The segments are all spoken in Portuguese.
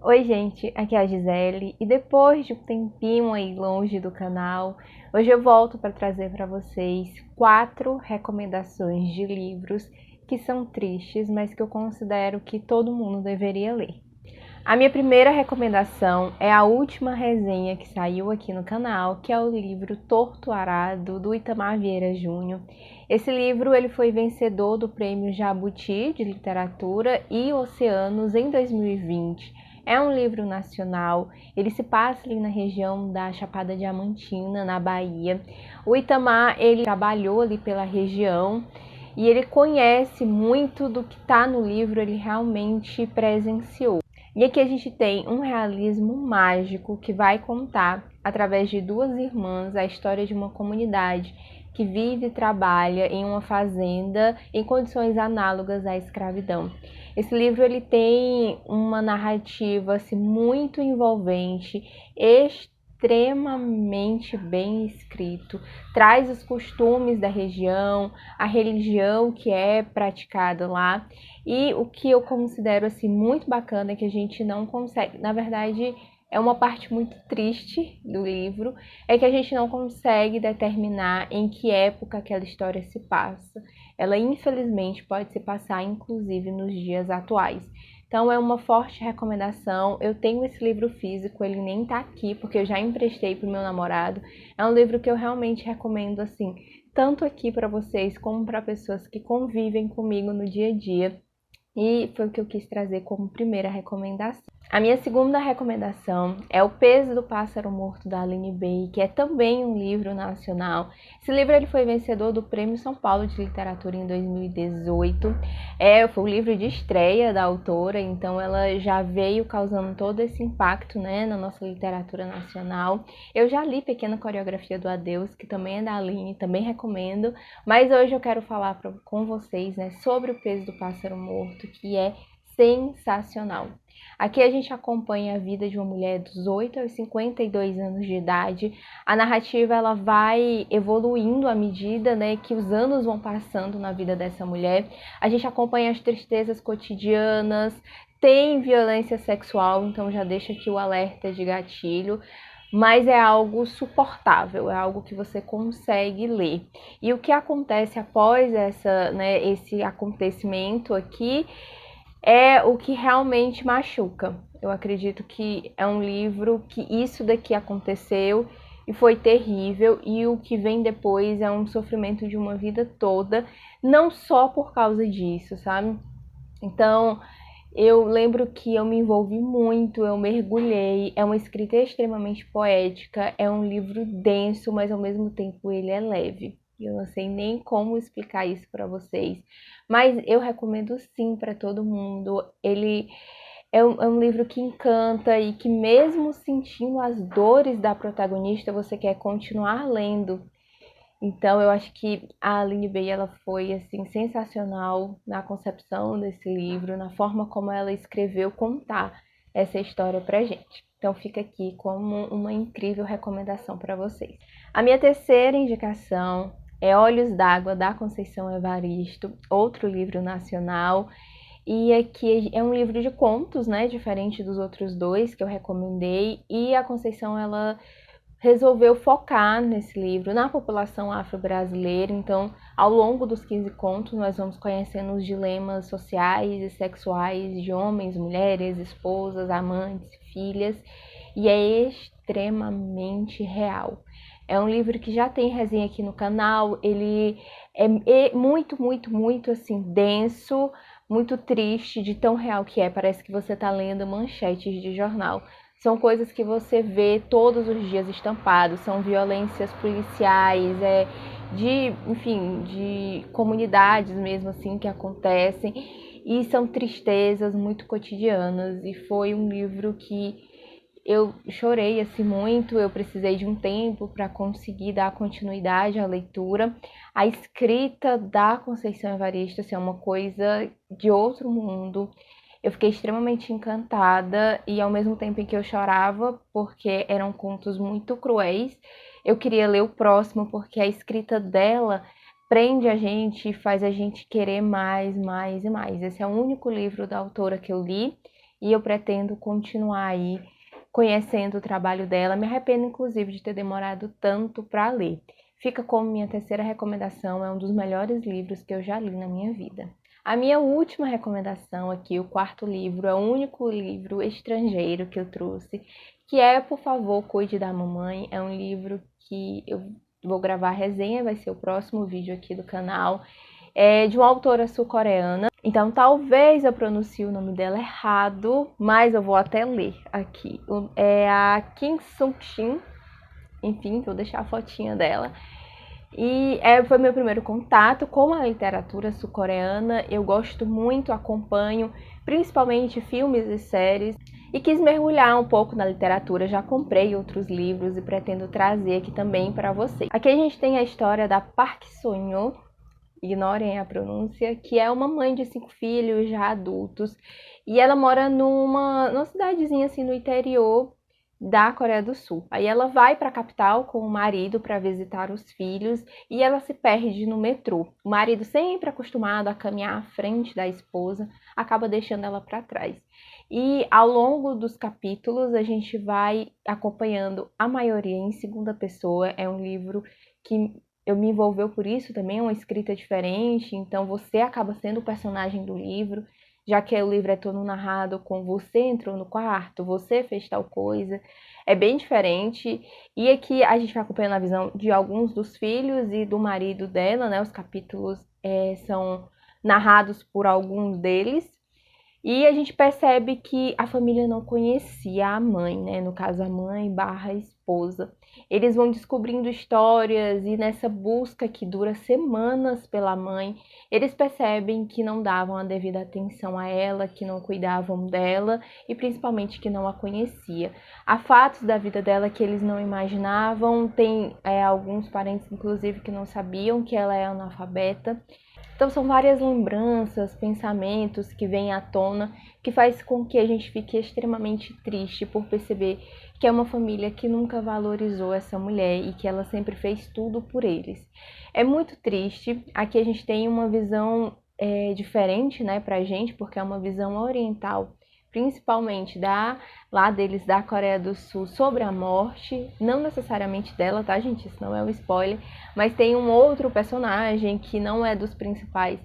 Oi, gente, aqui é a Gisele e depois de um tempinho aí longe do canal, hoje eu volto para trazer para vocês 4 recomendações de livros que são tristes, mas que eu considero que todo mundo deveria ler. A minha primeira recomendação é a última resenha que saiu aqui no canal, que é o livro Torto Arado, do Itamar Vieira Júnior. Esse livro ele foi vencedor do Prêmio Jabuti de Literatura e Oceanos em 2020. É um livro nacional, ele se passa ali na região da Chapada Diamantina, na Bahia. O Itamar, ele trabalhou ali pela região e ele conhece muito do que está no livro, ele realmente presenciou. E aqui a gente tem um realismo mágico que vai contar, através de 2 irmãs, a história de uma comunidade que vive e trabalha em uma fazenda em condições análogas à escravidão. Esse livro ele tem uma narrativa assim, muito envolvente, extremamente bem escrito, traz os costumes da região, a religião que é praticada lá. E o que eu considero assim muito bacana é que a gente não consegue, na verdade, é uma parte muito triste do livro, é que a gente não consegue determinar em que época aquela história se passa. Ela infelizmente pode se passar inclusive nos dias atuais. Então é uma forte recomendação. Eu tenho esse livro físico, ele nem tá aqui porque eu já emprestei pro meu namorado. É um livro que eu realmente recomendo assim, tanto aqui para vocês como para pessoas que convivem comigo no dia a dia. E foi o que eu quis trazer como primeira recomendação. A minha segunda recomendação é O Peso do Pássaro Morto, da Aline Bay, que é também um livro nacional. Esse livro ele foi vencedor do Prêmio São Paulo de Literatura em 2018. Foi o livro de estreia da autora, então ela já veio causando todo esse impacto, né, na nossa literatura nacional. Eu já li Pequena Coreografia do Adeus, que também é da Aline, também recomendo, mas hoje eu quero falar com vocês, né, sobre O Peso do Pássaro Morto, que é sensacional. Aqui a gente acompanha a vida de uma mulher dos 8 aos 52 anos de idade. A narrativa ela vai evoluindo à medida, né, que os anos vão passando na vida dessa mulher. A gente acompanha as tristezas cotidianas, tem violência sexual, então já deixa aqui o alerta de gatilho, mas é algo suportável, é algo que você consegue ler. E o que acontece após esse acontecimento aqui é o que realmente machuca. Eu acredito que é um livro que isso daqui aconteceu e foi terrível, e o que vem depois é um sofrimento de uma vida toda, não só por causa disso, sabe? Então, eu lembro que eu me envolvi muito, eu mergulhei. É uma escrita extremamente poética, é um livro denso, mas ao mesmo tempo ele é leve. Eu não sei nem como explicar isso para vocês, mas eu recomendo sim para todo mundo. Ele é um livro que encanta e que, mesmo sentindo as dores da protagonista, você quer continuar lendo. Então, eu acho que a Aline Bay ela foi assim sensacional na concepção desse livro, na forma como ela escreveu contar essa história pra gente. Então, fica aqui como uma incrível recomendação para vocês. A minha terceira indicação é Olhos d'Água, da Conceição Evaristo, outro livro nacional. E aqui é um livro de contos, né, diferente dos outros dois que eu recomendei. E a Conceição, ela resolveu focar nesse livro na população afro-brasileira. Então, ao longo dos 15 contos, nós vamos conhecendo os dilemas sociais e sexuais de homens, mulheres, esposas, amantes, filhas, e é extremamente real. É um livro que já tem resenha aqui no canal, ele é muito, muito, muito assim, denso, muito triste, de tão real que é. Parece que você está lendo manchetes de jornal. São coisas que você vê todos os dias estampados, são violências policiais, enfim, de comunidades mesmo assim que acontecem, e são tristezas muito cotidianas. E foi um livro que eu chorei assim muito, eu precisei de um tempo para conseguir dar continuidade à leitura. A escrita da Conceição Evaristo assim, é uma coisa de outro mundo. Eu fiquei extremamente encantada, e ao mesmo tempo em que eu chorava, porque eram contos muito cruéis, eu queria ler o próximo, porque a escrita dela prende a gente e faz a gente querer mais, mais e mais. Esse é o único livro da autora que eu li, e eu pretendo continuar aí conhecendo o trabalho dela. Me arrependo, inclusive, de ter demorado tanto para ler. Fica como minha terceira recomendação, é um dos melhores livros que eu já li na minha vida. A minha última recomendação aqui, o quarto livro, é o único livro estrangeiro que eu trouxe, que é Por Favor, Cuide da Mamãe. É um livro que eu vou gravar resenha, vai ser o próximo vídeo aqui do canal. É de uma autora sul-coreana, então talvez eu pronuncie o nome dela errado, mas eu vou até ler aqui. É a Kim Sung-shin, enfim, vou deixar a fotinha dela. E foi meu primeiro contato com a literatura sul-coreana. Eu gosto muito, acompanho principalmente filmes e séries, e quis mergulhar um pouco na literatura. Já comprei outros livros e pretendo trazer aqui também para vocês. Aqui a gente tem a história da Park Sun-yo, ignorem a pronúncia, que é uma mãe de 5 filhos já adultos, e ela mora numa cidadezinha assim no interior da Coreia do Sul. Aí ela vai para a capital com o marido para visitar os filhos e ela se perde no metrô. O marido, sempre acostumado a caminhar à frente da esposa, acaba deixando ela para trás. E ao longo dos capítulos a gente vai acompanhando a maioria em segunda pessoa. É um livro que eu me envolveu por isso também, é uma escrita diferente, então você acaba sendo o personagem do livro, já que o livro é todo narrado com você entrou no quarto, você fez tal coisa, é bem diferente. E aqui a gente vai acompanhando a visão de alguns dos filhos e do marido dela, né? Os capítulos são narrados por alguns deles. E a gente percebe que a família não conhecia a mãe, né? No caso, a mãe barra esposa. Eles vão descobrindo histórias e nessa busca que dura semanas pela mãe, eles percebem que não davam a devida atenção a ela, que não cuidavam dela e principalmente que não a conhecia. Há fatos da vida dela que eles não imaginavam, tem alguns parentes, inclusive, que não sabiam que ela é analfabeta. Então são várias lembranças, pensamentos que vêm à tona, que faz com que a gente fique extremamente triste por perceber que é uma família que nunca valorizou essa mulher e que ela sempre fez tudo por eles. É muito triste. Aqui a gente tem uma visão diferente, né, pra gente, porque é uma visão oriental, principalmente lá deles da Coreia do Sul, sobre a morte, não necessariamente dela, tá, gente? Isso não é um spoiler, mas tem um outro personagem que não é dos principais,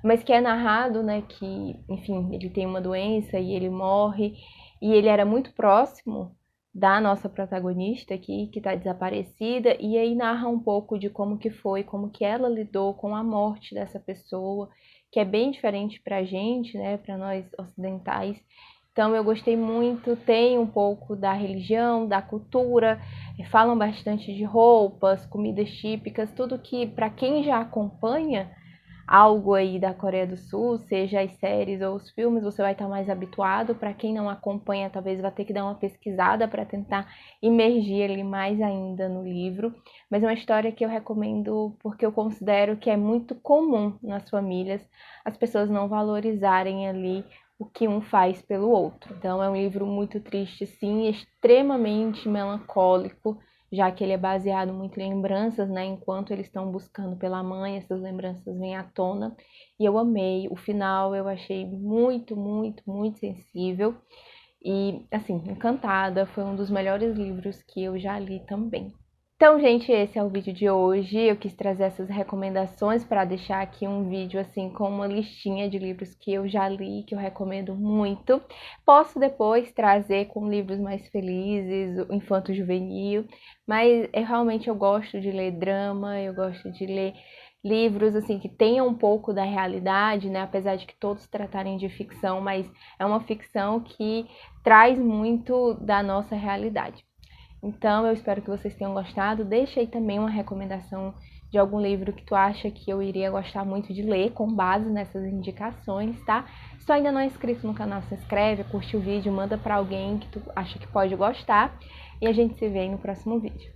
mas que é narrado, né, que, enfim, ele tem uma doença e ele morre, e ele era muito próximo da nossa protagonista aqui, que tá desaparecida, e aí narra um pouco de como que foi, como que ela lidou com a morte dessa pessoa, que é bem diferente pra gente, né, pra nós ocidentais. Então eu gostei muito, tem um pouco da religião, da cultura, falam bastante de roupas, comidas típicas, tudo que para quem já acompanha algo aí da Coreia do Sul, seja as séries ou os filmes, você vai estar mais habituado. Para quem não acompanha, talvez vai ter que dar uma pesquisada para tentar imergir ali mais ainda no livro. Mas é uma história que eu recomendo porque eu considero que é muito comum nas famílias as pessoas não valorizarem ali o que um faz pelo outro. Então é um livro muito triste, sim, extremamente melancólico, já que ele é baseado muito em lembranças, né? Enquanto eles estão buscando pela mãe, essas lembranças vêm à tona. E eu amei. O final eu achei muito, muito, muito sensível. E, assim, encantada. Foi um dos melhores livros que eu já li também. Então, gente, esse é o vídeo de hoje. Eu quis trazer essas recomendações para deixar aqui um vídeo assim com uma listinha de livros que eu já li, que eu recomendo muito. Posso depois trazer com livros mais felizes, infanto-juvenil, mas realmente eu gosto de ler drama, eu gosto de ler livros assim que tenham um pouco da realidade, né? Apesar de que todos tratarem de ficção, mas é uma ficção que traz muito da nossa realidade. Então, eu espero que vocês tenham gostado. Deixa aí também uma recomendação de algum livro que tu acha que eu iria gostar muito de ler, com base nessas indicações, tá? Se tu ainda não é inscrito no canal, se inscreve, curte o vídeo, manda pra alguém que tu acha que pode gostar. E a gente se vê aí no próximo vídeo.